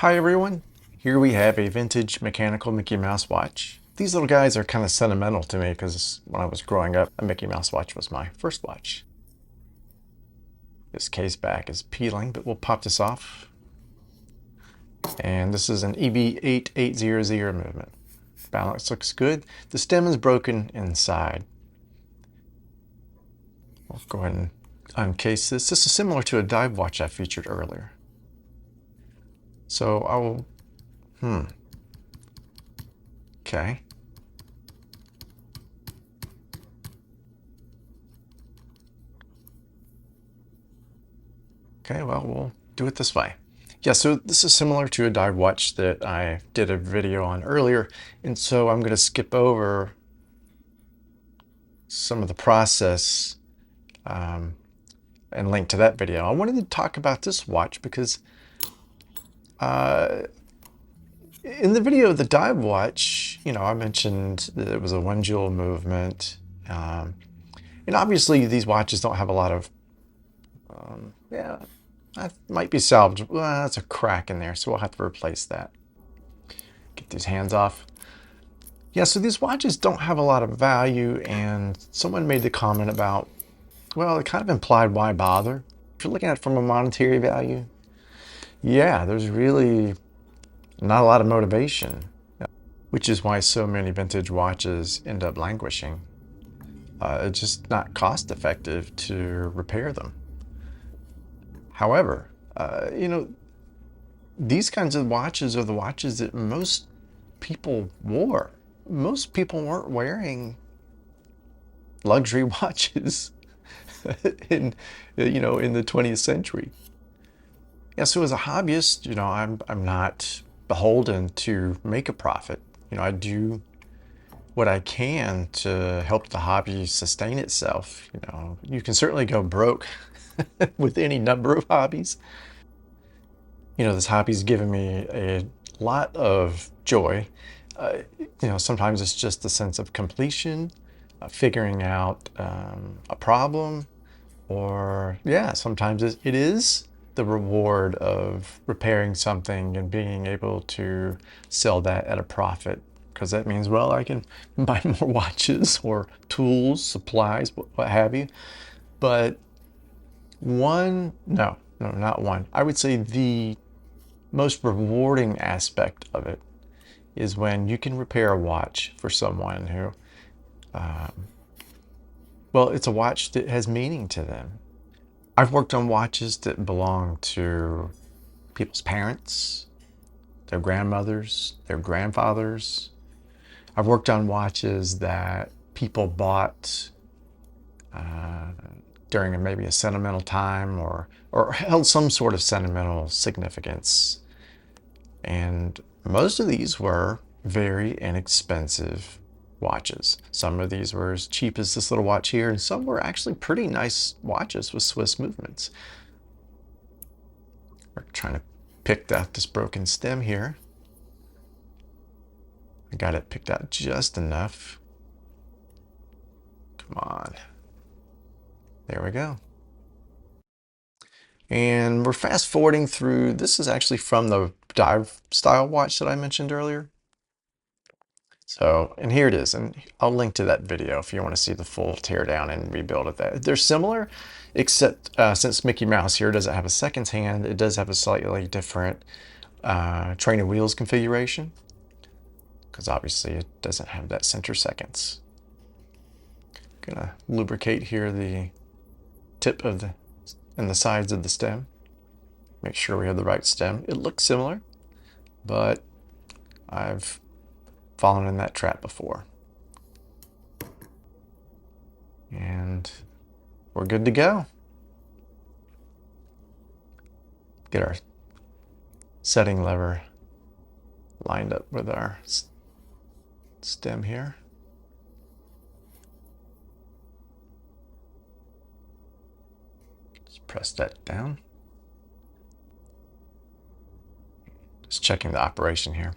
Hi everyone, here we have a vintage mechanical Mickey Mouse watch. These little guys are kind of sentimental to me because when I was growing up, a Mickey Mouse watch was my first watch. This case back is peeling, but we'll pop this off. And this is an EB8800 movement. Balance looks good. The stem is broken inside. We'll go ahead and uncase this. This is similar to a dive watch I featured earlier. So I will, okay. Okay, well, we'll do it this way. Yeah, so this is similar to a dive watch that I did a video on earlier, and so I'm going to skip over some of the process and link to that video. I wanted to talk about this watch because in the video of the dive watch, I mentioned that it was a one jewel movement, and obviously these watches don't have a lot of, that might be salvaged. Well, that's a crack in there, so we'll have to replace that. Get these hands off. Yeah, so these watches don't have a lot of value, and someone made the comment about, well, it kind of implied why bother? If you're looking at it from a monetary value, yeah, there's really not a lot of motivation, which is why so many vintage watches end up languishing. It's just not cost effective to repair them. However, these kinds of watches are the watches that most people wore. Most people weren't wearing luxury watches in the 20th century. Yeah, so as a hobbyist, I'm not beholden to make a profit. I do what I can to help the hobby sustain itself. You can certainly go broke with any number of hobbies. This hobby's given me a lot of joy. Sometimes it's just the sense of completion, figuring out a problem, or sometimes it is the reward of repairing something and being able to sell that at a profit, because that means, well, I can buy more watches or tools, supplies, what have you. But not one. I would say the most rewarding aspect of it is when you can repair a watch for someone who, it's a watch that has meaning to them. I've worked on watches that belong to people's parents, their grandmothers, their grandfathers. I've worked on watches that people bought during maybe a sentimental time or held some sort of sentimental significance. And most of these were very inexpensive watches. Some of these were as cheap as this little watch here, and some were actually pretty nice watches with Swiss movements. We're trying to pick out this broken stem here. I got it picked out just enough. Come on. There we go. And we're fast forwarding through. This is actually from the dive style watch that I mentioned earlier. So, and here it is, and I'll link to that video if you want to see the full teardown and rebuild of that. They're similar, except since Mickey Mouse here doesn't have a seconds hand, it does have a slightly different train of wheels configuration, because obviously it doesn't have that center seconds. Gonna lubricate here the tip of and the sides of the stem. Make sure we have the right stem. It looks similar, but I've fallen in that trap before. And we're good to go. Get our setting lever lined up with our stem here. Just press that down. Just checking the operation here.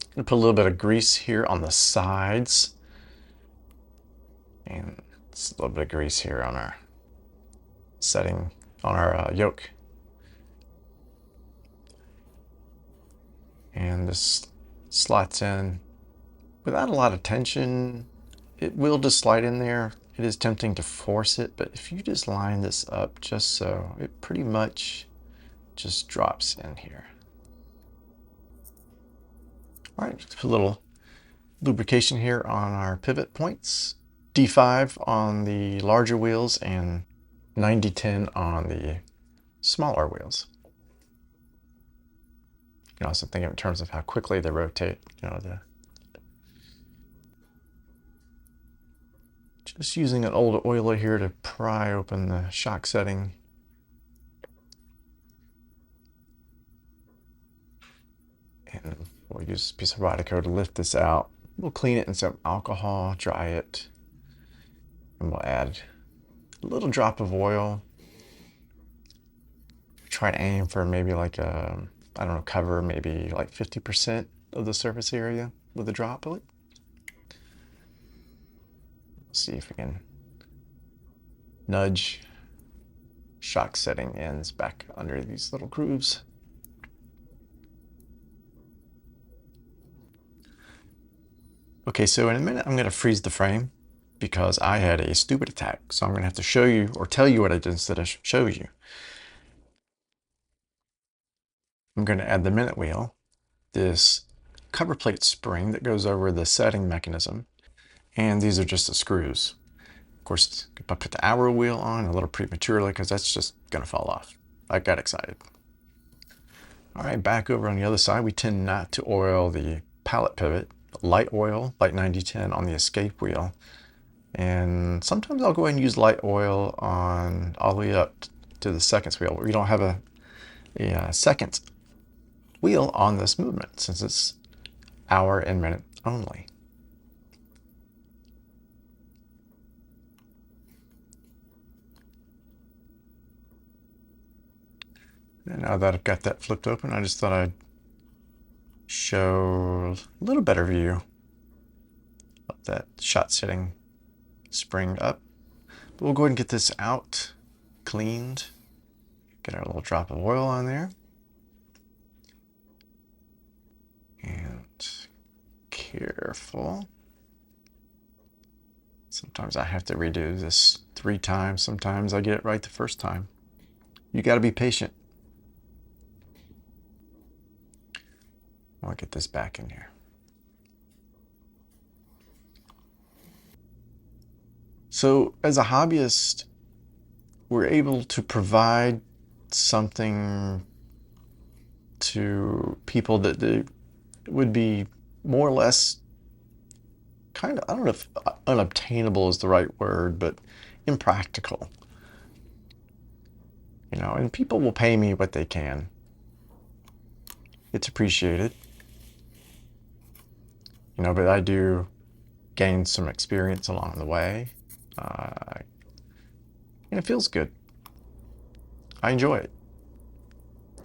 I'm gonna put a little bit of grease here on the sides, and just a little bit of grease here on our setting, on our yoke. And this slots in without a lot of tension. It will just slide in there. It is tempting to force it, but if you just line this up just so, it pretty much just drops in here. All right, just put a little lubrication here on our pivot points. D5 on the larger wheels and 90-10 on the smaller wheels. You can also think of it in terms of how quickly they rotate. Just using an old oiler here to pry open the shock setting. And we'll use a piece of Rodico to lift this out. We'll clean it in some alcohol, dry it, and we'll add a little drop of oil. Try to aim for maybe like a, I don't know, cover maybe like 50% of the surface area with a drop of it. See if we can nudge shock setting ends back under these little grooves. Okay, so in a minute I'm going to freeze the frame because I had a stupid attack. So I'm going to have to show you or tell you what I did instead of show you. I'm going to add the minute wheel, this cover plate spring that goes over the setting mechanism, and these are just the screws. Of course, I put the hour wheel on a little prematurely because that's just going to fall off. I got excited. All right, back over on the other side, we tend not to oil the pallet pivot. Light oil, light 90-10 on the escape wheel. And sometimes I'll go ahead and use light oil on all the way up to the seconds wheel. We don't have a second wheel on this movement since it's hour and minute only. And now that I've got that flipped open, I just thought I'd show a little better view of that shot setting spring up. But we'll go ahead and get this out, cleaned, get our little drop of oil on there. And careful. Sometimes I have to redo this 3 times. Sometimes I get it right the first time. You got to be patient. I'll get this back in here. So as a hobbyist, we're able to provide something to people that would be more or less kind of, I don't know if unobtainable is the right word, but impractical. And people will pay me what they can. It's appreciated. But I do gain some experience along the way. And it feels good. I enjoy it.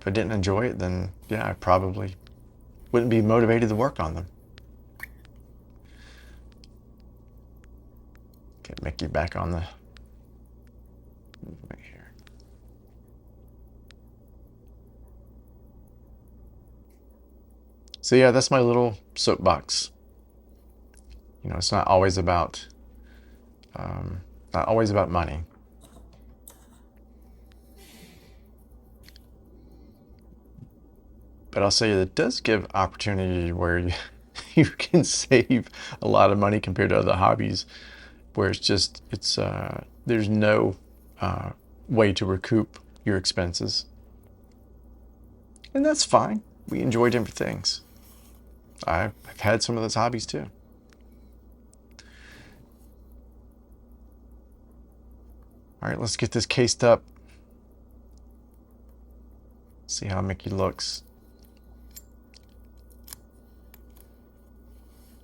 If I didn't enjoy it, then yeah, I probably wouldn't be motivated to work on them. Get Mickey back on the movement here. So yeah, that's my little soapbox. It's not always about money. But I'll say it does give opportunity where you can save a lot of money compared to other hobbies, where there's no way to recoup your expenses, and that's fine. We enjoy different things. I've had some of those hobbies too. All right, let's get this cased up. See how Mickey looks.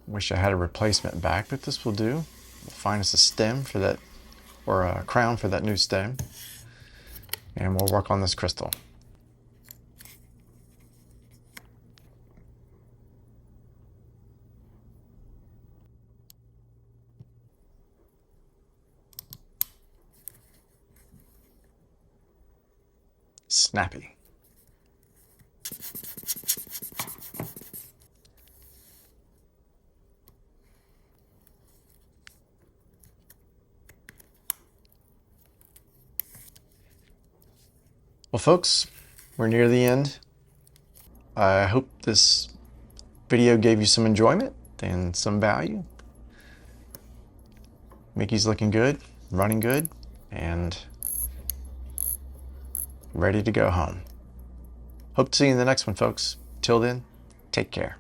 Wish I had a replacement back, but this will do. We'll find us a stem for that, or a crown for that new stem, and we'll work on this crystal. Snappy. Well, folks, we're near the end. I hope this video gave you some enjoyment and some value. Mickey's looking good, running good, and ready to go home. Hope to see you in the next one, folks. Till then, take care.